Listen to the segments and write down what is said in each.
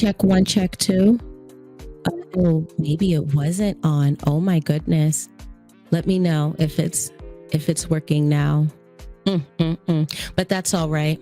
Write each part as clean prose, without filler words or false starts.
Check one, check two. Oh, maybe it wasn't on. Oh my goodness. Let me know if it's working now. But that's all right.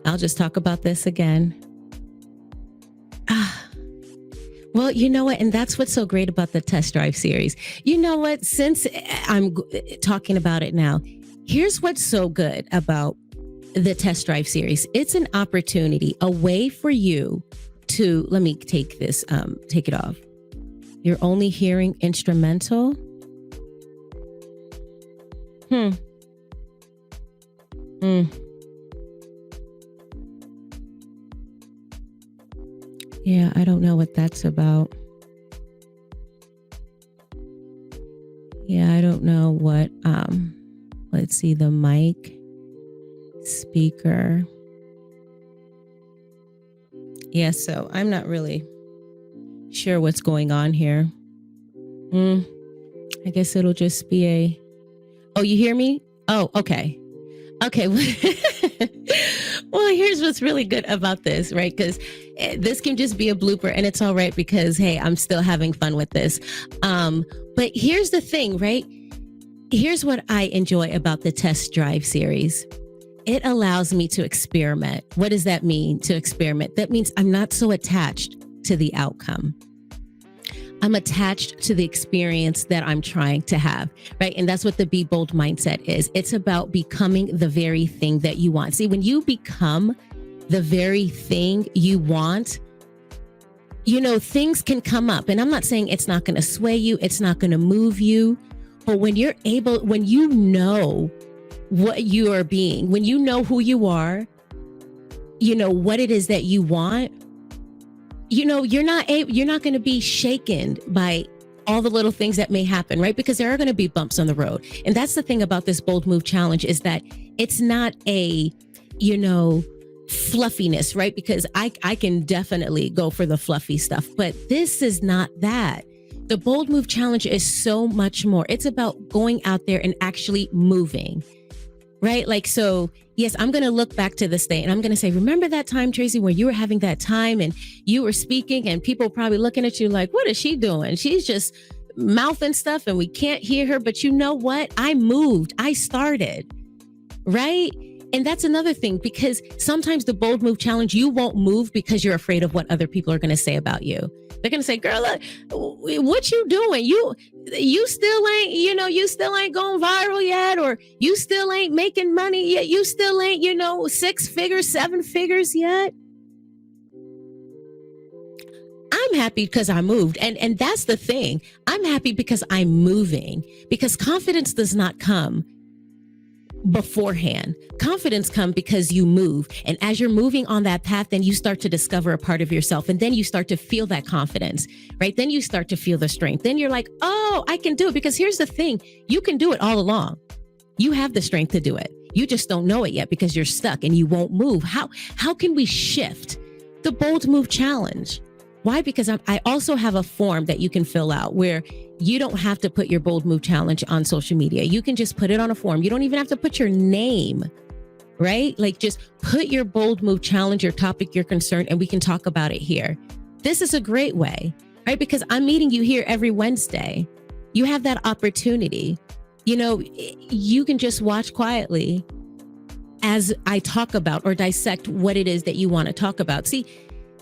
I'll just talk about this again. Well, you know what? And that's what's so great about the test drive series. You know what? Since I'm talking about it now, here's what's so good about the test drive series. It's an opportunity, a way for you to, let me take this, take it off. You're only hearing instrumental. Yeah, I don't know what that's about. Yeah, I don't know what, let's see, the mic, speaker. Yeah, so I'm not really sure what's going on here. I guess it'll just be oh, you hear me? Oh, okay. Okay. Well, here's what's really good about this, right? Because this can just be a blooper and it's all right because, hey, I'm still having fun with this. But here's the thing, right? Here's what I enjoy about the test drive series. It allows me to experiment. What does that mean, to experiment? That means I'm not so attached to the outcome. I'm attached to the experience that I'm trying to have, right? And that's what the Be Bold mindset is. It's about becoming the very thing that you want. See, when you become the very thing you want, you know, things can come up. And I'm not saying it's not going to sway you, it's not going to move you. But when you're able, when you know what you are being, when you know who you are, you know what it is that you want, you know, you're not going to be shaken by all the little things that may happen, right? Because there are going to be bumps on the road. And that's the thing about this Bold Move Challenge is that it's not a, you know, fluffiness, right? Because I can definitely go for the fluffy stuff, but this is not that. The Bold Move Challenge is so much more. It's about going out there and actually moving, right? Like, so yes, I'm going to look back to this day and I'm going to say, remember that time, Tracy, where you were having that time and you were speaking and people probably looking at you like, what is she doing? She's just mouthing stuff and we can't hear her. But you know what? I moved. I started, right? And that's another thing, because sometimes the Bold Move Challenge, you won't move because you're afraid of what other people are going to say about you. They're going to say, girl, what you doing? You still ain't, you know, you still ain't going viral yet, or you still ain't making money yet. You still ain't, you know, 6 figures, 7 figures yet. I'm happy because I moved. And that's the thing. I'm happy because I'm moving, because confidence does not come beforehand. Confidence comes because you move. And as you're moving on that path, then you start to discover a part of yourself. And then you start to feel that confidence, right? Then you start to feel the strength. Then you're like, oh, I can do it. Because here's the thing. You can do it all along. You have the strength to do it. You just don't know it yet because you're stuck and you won't move. How can we shift? The Bold Move Challenge. Why? Because I also have a form that you can fill out where you don't have to put your Bold Move Challenge on social media. You can just put it on a form. You don't even have to put your name, right? Like, just put your Bold Move Challenge, your topic, your concern, and we can talk about it here. This is a great way, right? Because I'm meeting you here every Wednesday. You have that opportunity. You know, you can just watch quietly as I talk about or dissect what it is that you want to talk about. See,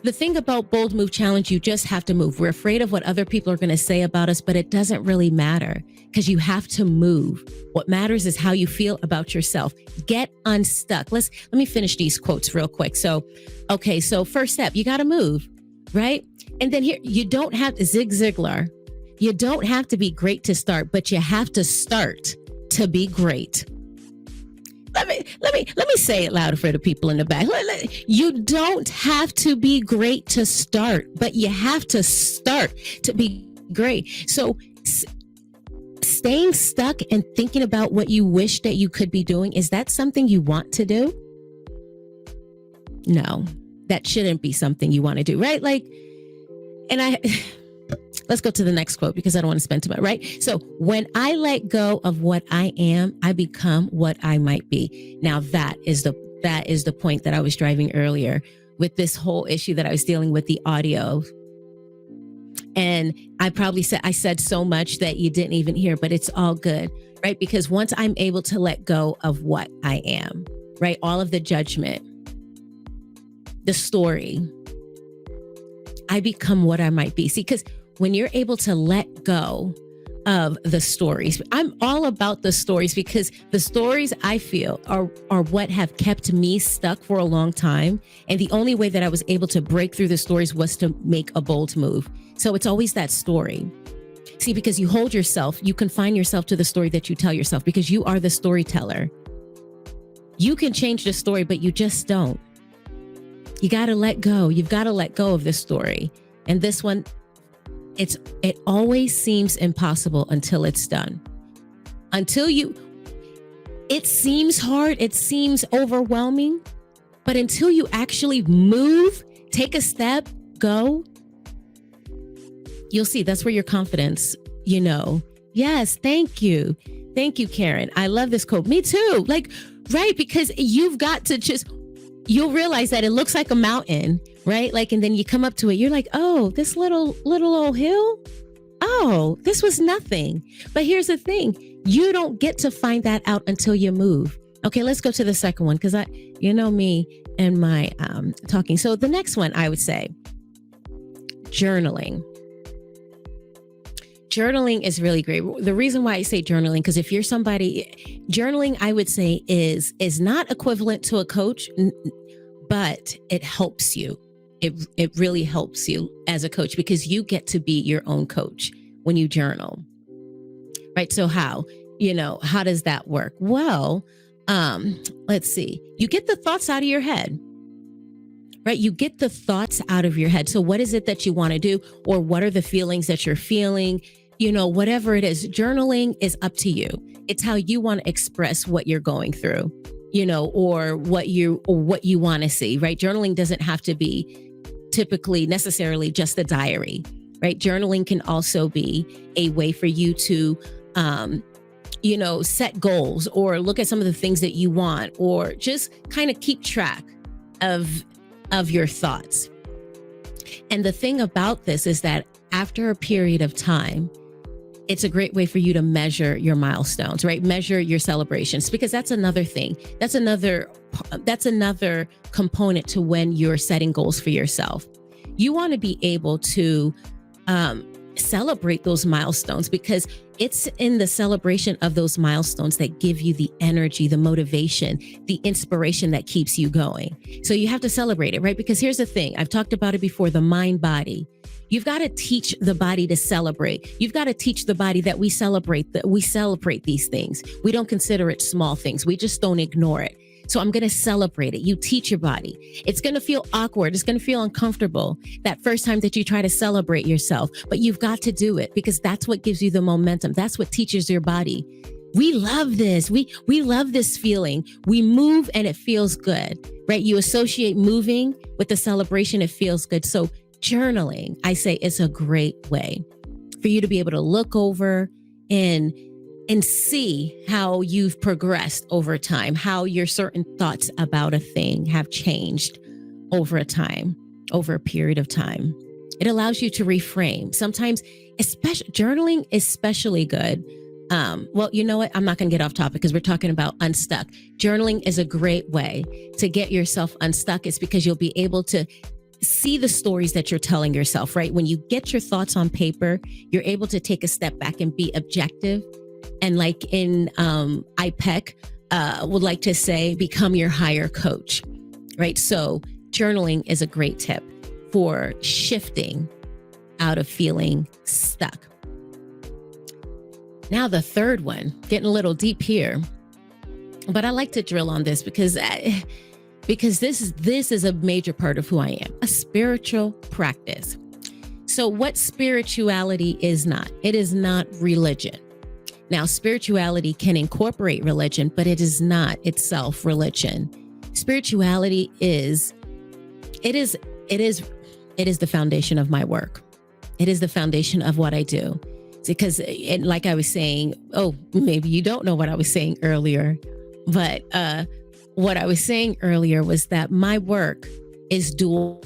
the thing about Bold Move Challenge, you just have to move. We're afraid of what other people are going to say about us, but it doesn't really matter because you have to move. What matters is how you feel about yourself. Get unstuck. Let me finish these quotes real quick. So, okay. So first step, you got to move, right? And then here, you don't have Zig Ziglar. You don't have to be great to start, but you have to start to be great. Let me say it louder for the people in the back. You don't have to be great to start, but you have to start to be great. So staying stuck and thinking about what you wish that you could be doing, is that something you want to do? No, that shouldn't be something you want to do, right? Like, and let's go to the next quote because I don't want to spend too much, right? So when I let go of what I am, I become what I might be. Now that is the point that I was driving earlier. with this whole issue that I was dealing with, the audio. And I said so much that you didn't even hear, but it's all good, right? Because once I'm able to let go of what I am, right? All of the judgment, the story, I become what I might be. See, because when you're able to let go of the stories, I'm all about the stories, because the stories I feel are what have kept me stuck for a long time. And the only way that I was able to break through the stories was to make a bold move. So it's always that story. See, because you hold yourself, you confine yourself to the story that you tell yourself, because you are the storyteller. You can change the story, but you just don't. You got to let go. You've got to let go of this story. And this one, it always seems impossible until it's done. It seems hard. It seems overwhelming, but until you actually move, take a step, go, you'll see that's where your confidence, yes, thank you. Thank you, Karen. I love this quote. Me too. Right. Because you've got to you'll realize that it looks like a mountain, right? And then you come up to it. You're like, oh, this little old hill. Oh, this was nothing. But here's the thing. You don't get to find that out until you move. Okay, let's go to the second one, because me and my talking. So the next one, I would say journaling. Journaling is really great. The reason why I say journaling, because if you're somebody, journaling, I would say is not equivalent to a coach, but it helps you. It really helps you as a coach, because you get to be your own coach when you journal, right? So how does that work? Well, let's see. You get the thoughts out of your head, right? You get the thoughts out of your head. So what is it that you want to do? Or what are the feelings that you're feeling? Whatever it is, journaling is up to you. It's how you want to express what you're going through, or what you want to see, right? Journaling doesn't have to be typically necessarily just a diary, right? Journaling can also be a way for you to, set goals, or look at some of the things that you want, or just kind of keep track of your thoughts. And the thing about this is that after a period of time, it's a great way for you to measure your milestones, right? Measure your celebrations, because that's another thing. That's another component to when you're setting goals for yourself. You want to be able to celebrate those milestones, because it's in the celebration of those milestones that give you the energy, the motivation, the inspiration that keeps you going. So you have to celebrate it, right? Because here's the thing. I've talked about it before, the mind body. You've got to teach the body to celebrate. You've got to teach the body that we celebrate these things. We don't consider it small things. We just don't ignore it. So I'm going to celebrate it. You teach your body. It's going to feel awkward. It's going to feel uncomfortable that first time that you try to celebrate yourself, but you've got to do it, because that's what gives you the momentum. That's what teaches your body. We love this. We love this feeling. We move and it feels good, right? You associate moving with the celebration. It feels good. So journaling, I say, is a great way for you to be able to look over and see how you've progressed over time, how your certain thoughts about a thing have changed over a period of time. It allows you to reframe. Sometimes, journaling is especially good. Well, you know what? I'm not going to get off topic, because we're talking about unstuck. Journaling is a great way to get yourself unstuck. It's because you'll be able to see the stories that you're telling yourself, right? When you get your thoughts on paper, you're able to take a step back and be objective. And like in IPEC would like to say, become your higher coach, right? So journaling is a great tip for shifting out of feeling stuck. Now the third one, getting a little deep here, but I like to drill on this because this is a major part of who I am, a spiritual practice. So what spirituality is not? It is not religion. Now, spirituality can incorporate religion, but it is not itself religion. Spirituality is the foundation of my work. It is the foundation of what I do. Because like I was saying, maybe you don't know what I was saying earlier, but what I was saying earlier was that my work is dual.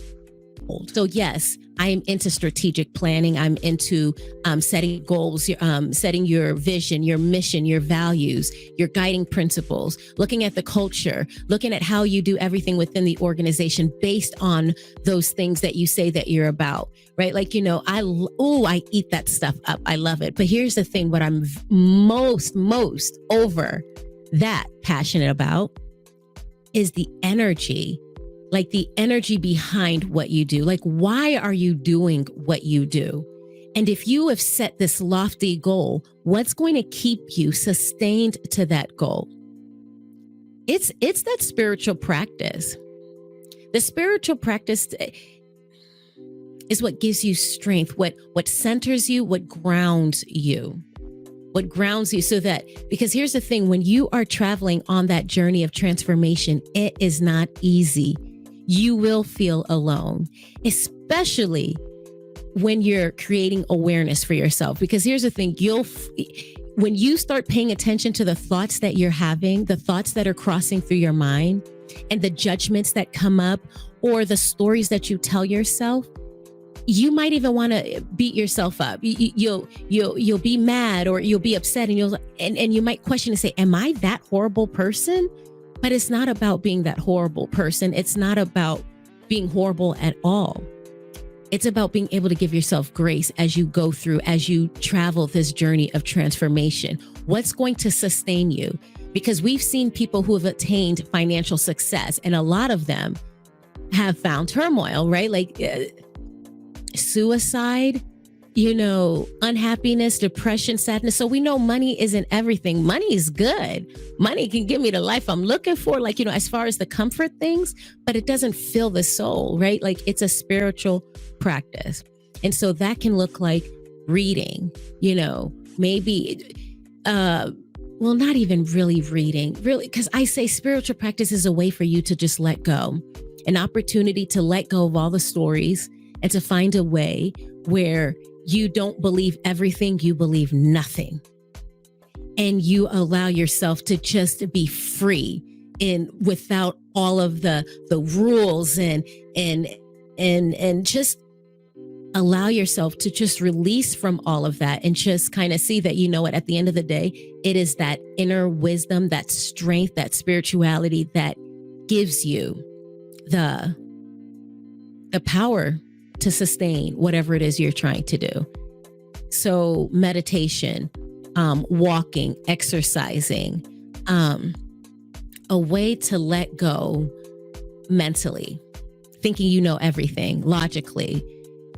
So yes, I am into strategic planning. I'm into setting goals, setting your vision, your mission, your values, your guiding principles, looking at the culture, looking at how you do everything within the organization based on those things that you say that you're about, right? Like, I eat that stuff up. I love it. But here's the thing, what I'm most over that passionate about is the energy. Like the energy behind what you do. Like, why are you doing what you do? And if you have set this lofty goal, what's going to keep you sustained to that goal? It's that spiritual practice. The spiritual practice is what gives you strength, what centers you, what grounds you. What grounds you so that, because here's the thing, when you are traveling on that journey of transformation, it is not easy. You will feel alone, especially when you're creating awareness for yourself. Because here's the thing, when you start paying attention to the thoughts that you're having, the thoughts that are crossing through your mind, and the judgments that come up, or the stories that you tell yourself, you might even want to beat yourself up. You'll be mad, or you'll be upset, and you might question and say, am I that horrible person? But it's not about being that horrible person. It's not about being horrible at all. It's about being able to give yourself grace as you go through, as you travel this journey of transformation. What's going to sustain you? Because we've seen people who have attained financial success, and a lot of them have found turmoil, right? Like suicide, unhappiness, depression, sadness. So we know money isn't everything. Money is good. Money can give me the life I'm looking for, like, as far as the comfort things, but it doesn't fill the soul, right? Like it's a spiritual practice. And so that can look like reading, maybe, not even really reading, because I say spiritual practice is a way for you to just let go, an opportunity to let go of all the stories and to find a way where you don't believe everything, you believe nothing. And you allow yourself to just be free without all of the rules and just allow yourself to just release from all of that and just kind of see that, at the end of the day, it is that inner wisdom, that strength, that spirituality that gives you the power to sustain whatever it is you're trying to do. So meditation, walking, exercising, a way to let go mentally, thinking you know everything logically,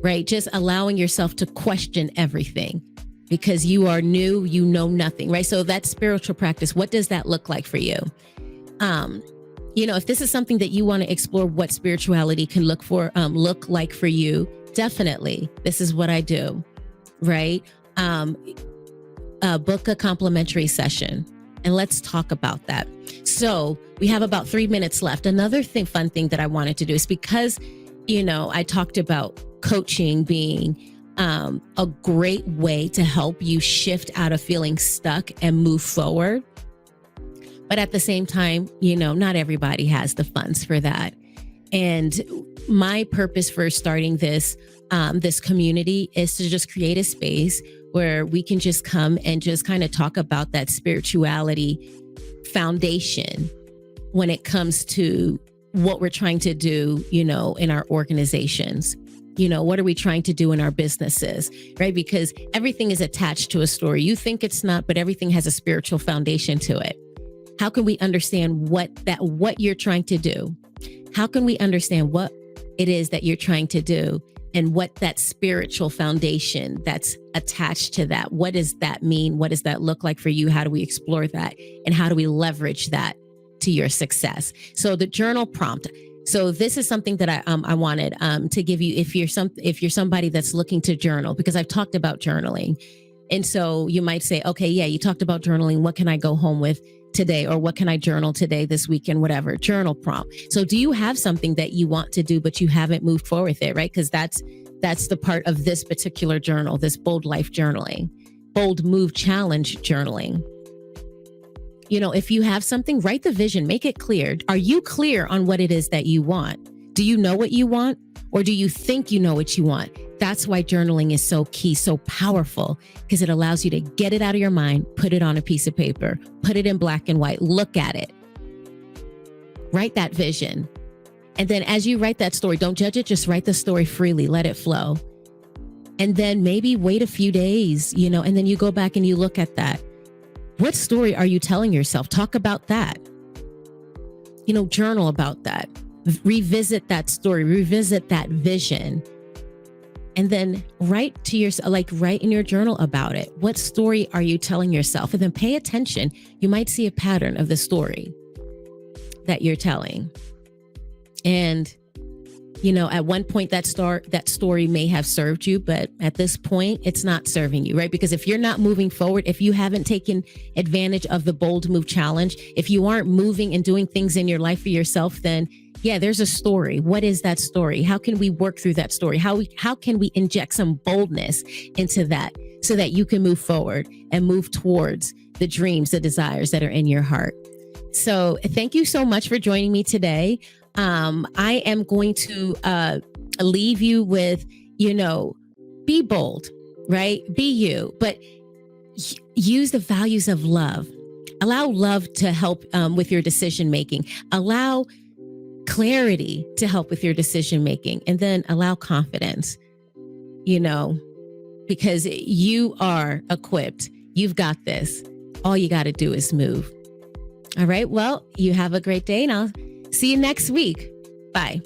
right? Just allowing yourself to question everything because you are new, you know nothing, right? So that's spiritual practice. What does that look like for you? If this is something that you want to explore, what spirituality can look like for you, definitely. This is what I do, right? Book a complimentary session and let's talk about that. So we have about 3 minutes left. Another fun thing that I wanted to do is because, I talked about coaching being a great way to help you shift out of feeling stuck and move forward. But at the same time, not everybody has the funds for that. And my purpose for starting this community is to just create a space where we can just come and just kind of talk about that spirituality foundation when it comes to what we're trying to do, in our organizations. What are we trying to do in our businesses, right? Because everything is attached to a story. You think it's not, but everything has a spiritual foundation to it. How can we understand what you're trying to do? How can we understand what it is that you're trying to do and what that spiritual foundation that's attached to that? What does that mean? What does that look like for you? How do we explore that? And how do we leverage that to your success? So the journal prompt. So this is something that I wanted to give you if you're somebody that's looking to journal, because I've talked about journaling. And so you might say, okay, yeah, you talked about journaling. What can I go home with today? Or what can I journal today, this weekend, whatever? Journal prompt. So do you have something that you want to do, but you haven't moved forward with it, right? Because that's the part of this particular journal, this Bold Life journaling, Bold Move Challenge journaling. If you have something, write the vision, make it clear. Are you clear on what it is that you want? Do you know what you want, or do you think you know what you want? That's why journaling is so key, so powerful, because it allows you to get it out of your mind, put it on a piece of paper, put it in black and white, look at it, write that vision. And then as you write that story, don't judge it, just write the story freely, let it flow. And then maybe wait a few days, and then you go back and you look at that. What story are you telling yourself? Talk about that. Journal about that. Revisit that story, revisit that vision. And then write to yourself, write in your journal about it. What story are you telling yourself? And then pay attention. You might see a pattern of the story that you're telling. And, at one point that story may have served you, but at this point it's not serving you, right? Because if you're not moving forward, if you haven't taken advantage of the Bold Move Challenge, if you aren't moving and doing things in your life for yourself, then yeah, there's a story. What is that story? How can we work through that story? How can we inject some boldness into that so that you can move forward and move towards the dreams, the desires that are in your heart? So thank you so much for joining me today. I am going to leave you with, be bold, right? Be you, but use the values of love. Allow love to help with your decision making. Allow clarity to help with your decision making, and then allow confidence, because you are equipped. You've got this. All you got to do is move. All right. Well, you have a great day, and I'll see you next week. Bye.